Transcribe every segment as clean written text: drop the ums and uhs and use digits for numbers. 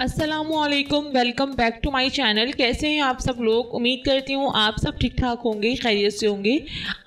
अस्सलामुअलैकुम, welcome back to my channel. कैसे हैं आप सब लोग? उम्मीद करती हूँ आप सब ठीक ठाक होंगे, खैरियत से होंगे।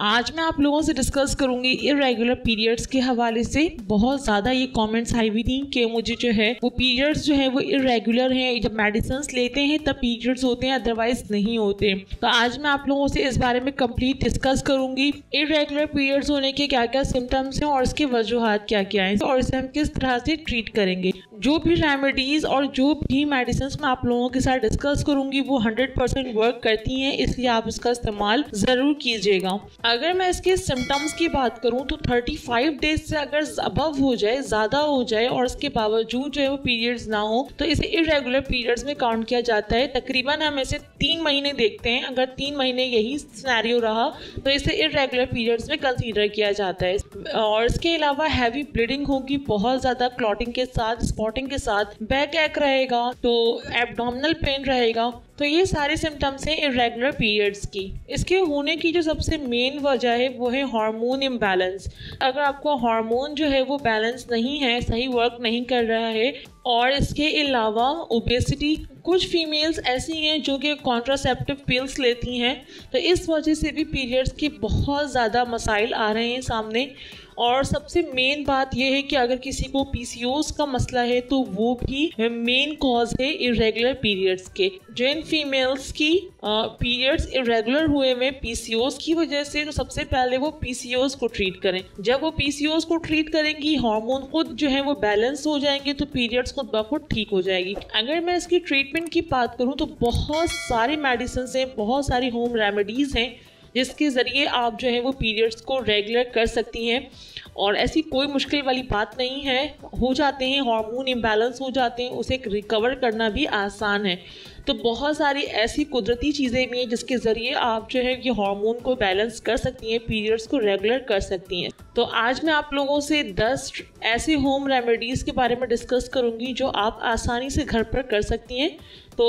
आज मैं आप लोगों से डिस्कस करूँगी इरेगुलर पीरियड्स के हवाले से। बहुत ज़्यादा ये कमेंट्स आई हुई थी कि मुझे जो है वो पीरियड्स जो है वो इरेगुलर हैं, जब मेडिसिन लेते हैं तब पीरियड्स होते हैं, अदरवाइज नहीं होते। तो आज मैं आप लोगों से इस बारे में कंप्लीट डिस्कस करूँगी इरेगुलर पीरियड्स होने के क्या क्या सिम्टम्स हैं और इसकी वजूहात क्या क्या हैं और इसे हम किस तरह से ट्रीट करेंगे। जो भी रेमेडीज़ और जो भी मेडिसिन मैं आप लोगों के साथ डिस्कस करूंगी वो 100% वर्क करती हैं, इसलिए आप इसका इस्तेमाल ज़रूर कीजिएगा। अगर मैं इसके सिम्टम्स की बात करूं तो 35 डेज से अगर अबव हो जाए, ज़्यादा हो जाए और इसके बावजूद जो है वो पीरियड्स ना हो तो इसे इरेगुलर पीरियड्स में काउंट किया जाता है। तकरीबन हम इसे 3 महीने देखते हैं। अगर 3 महीने यही सिनेरियो रहा तो इसे इरेगुलर पीरियड्स में कंसीडर किया जाता है। और इसके अलावा हैवी ब्लीडिंग होगी, बहुत ज़्यादा क्लॉटिंग के साथ, स्पॉटिंग के साथ, बैक एक रहेगा, तो एब्डोमिनल पेन रहेगा। तो ये सारे सिम्टम्स हैं इरेगुलर पीरियड्स की। इसके होने की जो सबसे मेन वजह है वो है हार्मोन इम्बैलेंस। अगर आपको हार्मोन जो है वो बैलेंस नहीं है, सही वर्क नहीं कर रहा है, और इसके अलावा ओबेसिटी, कुछ फीमेल्स ऐसी हैं जो कि कॉन्ट्रासेप्टिव पिल्स लेती हैं, तो इस वजह से भी पीरियड्स के बहुत ज़्यादा मसाइल आ रहे हैं सामने। और सबसे मेन बात यह है कि अगर किसी को पीसीओएस का मसला है तो वो भी मेन कॉज है इरेगुलर पीरियड्स के। जिन फीमेल्स की पीरियड्स इरेगुलर हुए में पीसीओएस की वजह से, तो सबसे पहले वो पीसीओएस को ट्रीट करें। जब वो पीसीओएस को ट्रीट करेंगी, हार्मोन खुद जो है वो बैलेंस हो जाएंगे, तो पीरियड्स खुद ब खुद ठीक हो जाएगी। अगर मैं इसकी ट्रीटमेंट की बात करूँ तो बहुत सारी मेडिसिन हैं, बहुत सारी होम रेमेडीज़ हैं जिसके ज़रिए आप जो है वो पीरियड्स को रेगुलर कर सकती हैं। और ऐसी कोई मुश्किल वाली बात नहीं है, हो जाते हैं, हार्मोन इम्बैलेंस हो जाते हैं, उसे रिकवर करना भी आसान है। तो बहुत सारी ऐसी कुदरती चीज़ें भी हैं जिसके ज़रिए आप जो है कि हार्मोन को बैलेंस कर सकती हैं, पीरियड्स को रेगुलर कर सकती हैं। तो आज मैं आप लोगों से 10 ऐसे होम रेमेडीज़ के बारे में डिस्कस करूंगी जो आप आसानी से घर पर कर सकती हैं। तो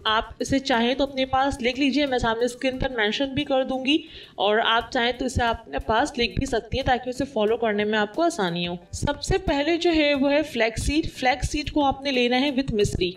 आप इसे चाहें तो अपने पास लिख लीजिए, मैं सामने स्क्रीन पर मेंशन भी कर दूंगी, और आप चाहें तो इसे अपने पास लिख भी सकती हैं ताकि उसे फॉलो करने में आपको आसानी हो। सबसे पहले जो है वो है फ्लैक्स सीड। फ्लैक्स सीड को आपने लेना है विथ मिश्री।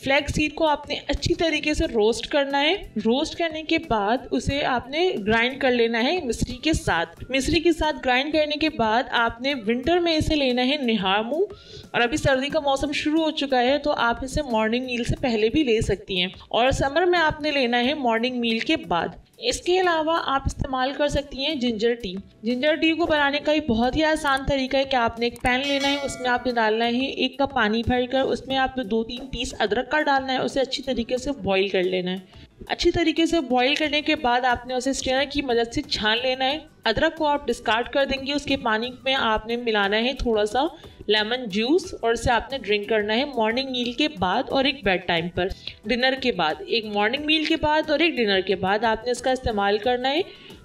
फ्लैक्स सीड को आपने अच्छी तरीके से रोस्ट करना है। रोस्ट करने के बाद उसे आपने ग्राइंड कर लेना है मिश्री के साथ। मिश्री के साथ ग्राइंड करने के बाद आपने विंटर में इसे लेना है निहार मुँह, और अभी सर्दी का मौसम शुरू हो चुका है तो आप इसे मॉर्निंग मील से पहले भी ले सकती हैं, और समर में आपने लेना है मॉर्निंग मील के बाद। इसके अलावा आप इस्तेमाल कर सकती हैं जिंजर टी। जिंजर टी को बनाने का एक बहुत ही आसान तरीका है कि आपने एक पैन लेना है, उसमें आपने डालना है 1 कप पानी भरकर, उसमें आपने 2-3 पीस अदरक का डालना है, उसे अच्छी तरीके से बॉईल कर लेना है। अच्छी तरीके से बॉईल करने के बाद आपने उसे स्ट्रेनर की मदद से छान लेना है। अदरक को आप डिस्कार्ड कर देंगे, उसके पानी में आपने मिलाना है थोड़ा सा लेमन जूस, और इसे आपने ड्रिंक करना है मॉर्निंग मील के बाद और एक बेड टाइम पर, डिनर के बाद। एक मॉर्निंग मील के बाद और एक डिनर के बाद आपने इसका इस्तेमाल करना है।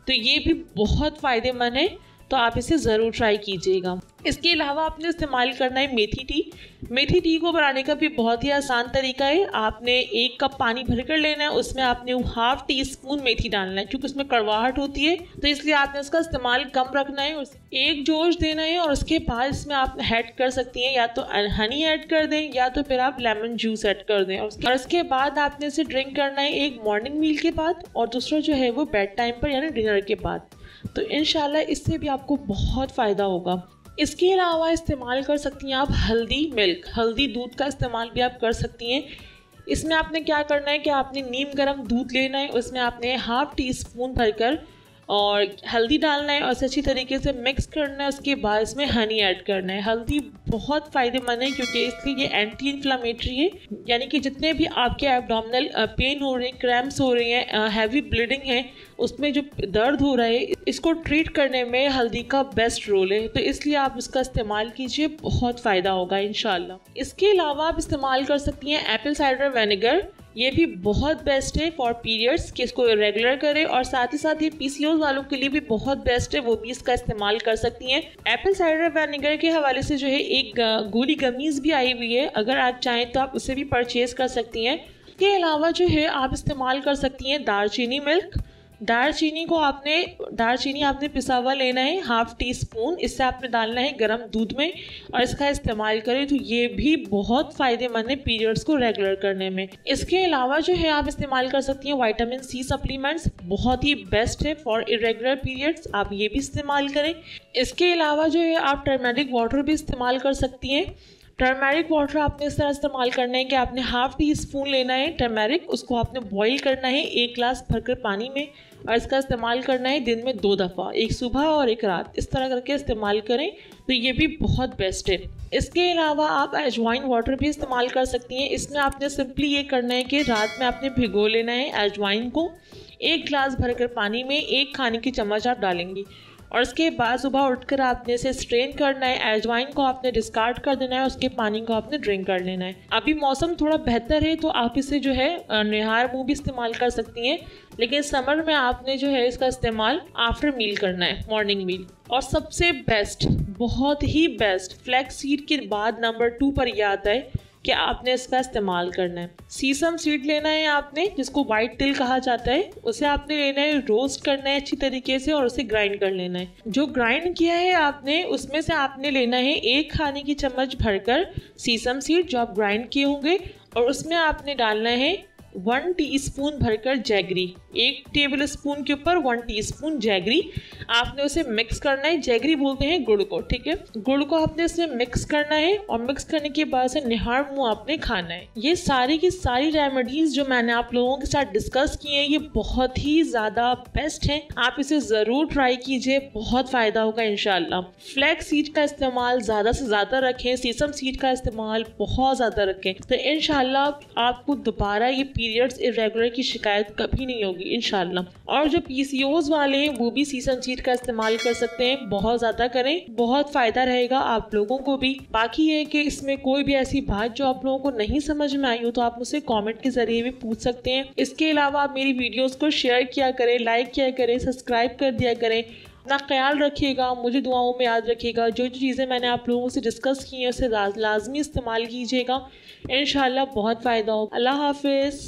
तो ये भी बहुत फ़ायदेमंद है, तो आप इसे ज़रूर ट्राई कीजिएगा। इसके अलावा आपने इस्तेमाल करना है मेथी टी। मेथी टी को बनाने का भी बहुत ही आसान तरीका है। आपने 1 कप पानी भरकर लेना है, उसमें आपने 1/2 टीस्पून मेथी डालना है, क्योंकि उसमें कड़वाहट होती है तो इसलिए आपने उसका इस्तेमाल कम रखना है। एक जोश देना है, और उसके बाद इसमें आप ऐड कर सकती हैं या तो हनी ऐड कर दें या तो फिर आप लेमन जूस ऐड कर दें, और उसके बाद आपने इसे ड्रिंक करना है, एक मॉर्निंग मील के बाद और दूसरा जो है वो बेड टाइम पर यानी डिनर के बाद। तो इंशाल्लाह इससे भी आपको बहुत फ़ायदा होगा। इसके अलावा इस्तेमाल कर सकती हैं आप हल्दी मिल्क, हल्दी दूध का इस्तेमाल भी आप कर सकती हैं। इसमें आपने क्या करना है कि आपने नीम गर्म दूध लेना है, उसमें आपने 1/2 टीस्पून भरकर और हल्दी डालना है और इसे अच्छी तरीके से मिक्स करना है। उसके बाद इसमें हनी ऐड करना है। हल्दी बहुत फ़ायदेमंद है क्योंकि इसलिए ये एंटी इन्फ्लामेटरी है, यानी कि जितने भी आपके एब्डोमिनल पेन हो रहे हैं, क्रैम्प्स हो रही हैं, हैवी ब्लीडिंग है, उसमें जो दर्द हो रहा है, इसको ट्रीट करने में हल्दी का बेस्ट रोल है। तो इसलिए आप इसका इस्तेमाल कीजिए, बहुत फ़ायदा होगा इंशाल्लाह। इसके अलावा आप इस्तेमाल कर सकती हैं एप्पल साइडर विनेगर। ये भी बहुत बेस्ट है फॉर पीरियड्स कि इसको रेगुलर करें, और साथ ही साथ ये पीसीओएस वालों के लिए भी बहुत बेस्ट है, वो भी इसका इस्तेमाल कर सकती हैं। एप्पल साइडर विनेगर के हवाले से जो है एक गोली गमीज भी आई हुई है, अगर आप चाहें तो आप उसे भी परचेज कर सकती हैं। इसके अलावा जो है आप इस्तेमाल कर सकती हैं दालचीनी मिल्क। दालचीनी आपने पिसा हुआ लेना है 1/2 टीस्पून। इससे आपने डालना है गर्म दूध में और इसका इस्तेमाल करें तो ये भी बहुत फ़ायदेमंद है पीरियड्स को रेगुलर करने में। इसके अलावा जो है आप इस्तेमाल कर सकती हैं विटामिन सी सप्लीमेंट्स, बहुत ही बेस्ट है फॉर इरेगुलर पीरियड्स, आप ये भी इस्तेमाल करें। इसके अलावा जो है आप टर्मेरिक वाटर भी इस्तेमाल कर सकती हैं। टर्मेरिक वाटर आपने इस तरह इस्तेमाल करना है कि आपने 1/2 टीस्पून लेना है टर्मेरिक, उसको आपने बॉईल करना है 1 गिलास भरकर पानी में और इसका इस्तेमाल करना है दिन में 2 दफ़ा, एक सुबह और एक रात, इस तरह करके इस्तेमाल करें तो ये भी बहुत बेस्ट है। इसके अलावा आप अजवाइन वाटर भी इस्तेमाल कर सकती हैं। इसमें आपने सिंपली ये करना है कि रात में आपने भिगो लेना है अजवाइन को, 1 गिलास भरकर पानी में 1 खाने की चम्मच आप डालेंगी और उसके बाद सुबह उठकर आपने इसे स्ट्रेन करना है, अजवाइन को आपने डिस्कार्ड कर देना है, उसके पानी को आपने ड्रिंक कर लेना है। अभी मौसम थोड़ा बेहतर है तो आप इसे जो है निहार मुँह भी इस्तेमाल कर सकती हैं, लेकिन समर में आपने जो है इसका इस्तेमाल आफ्टर मील करना है, मॉर्निंग मील। और सबसे बेस्ट, बहुत ही बेस्ट, फ्लैक्स सीड के बाद नंबर 2 पर यह आता है कि आपने इसका इस्तेमाल करना है। सीसम सीड लेना है आपने, जिसको वाइट तिल कहा जाता है, उसे आपने लेना है, रोस्ट करना है अच्छी तरीके से और उसे ग्राइंड कर लेना है। जो ग्राइंड किया है आपने उसमें से आपने लेना है 1 खाने की चम्मच भरकर सीसम सीड जो आप ग्राइंड किए होंगे और उसमें आपने डालना है 1 टीस्पून भरकर जैगरी, 1 टेबल स्पून के ऊपर 1 टीस्पून जैगरी। आपने उसे मिक्स करना है, जैगरी बोलते हैं गुड़ को, ठीक है। गुड़ को आपने इसमें मिक्स करना है और मिक्स करने के बाद से निहार मुँह आपने खाना है। ये सारी की सारी रेमेडीज जो मैंने आप लोगों के साथ डिस्कस की हैं ये बहुत ही ज़्यादा बेस्ट हैं, आप इसे ज़रूर ट्राई कीजिए, बहुत फ़ायदा होगा इंशाल्लाह। फ्लैक्स सीड का इस्तेमाल ज़्यादा से ज़्यादा रखें, सीसम सीड का इस्तेमाल बहुत ज़्यादा रखें, तो इंशाल्लाह आपको दोबारा ये पीरियड्स इरेगुलर की शिकायत कभी नहीं होगी इंशाल्लाह। और जो PCOS वाले हैं वो भी सीसम सीड का इस्तेमाल कर सकते हैं, बहुत ज़्यादा करें, बहुत फ़ायदा रहेगा आप लोगों को भी। बाकी है कि इसमें कोई भी ऐसी बात जो आप लोगों को नहीं समझ में आई हो तो आप मुझसे कमेंट के ज़रिए भी पूछ सकते हैं। इसके अलावा आप मेरी वीडियोज़ को शेयर किया करें, लाइक किया करें, सब्सक्राइब कर दिया करें। अपना ख्याल रखिएगा, मुझे दुआओं में याद रखिएगा। जो जो चीज़ें मैंने आप लोगों से डिस्कस की हैं उसे लाजमी इस्तेमाल कीजिएगा, इंशाल्लाह बहुत फ़ायदा होगा। अल्लाह हाफिज़।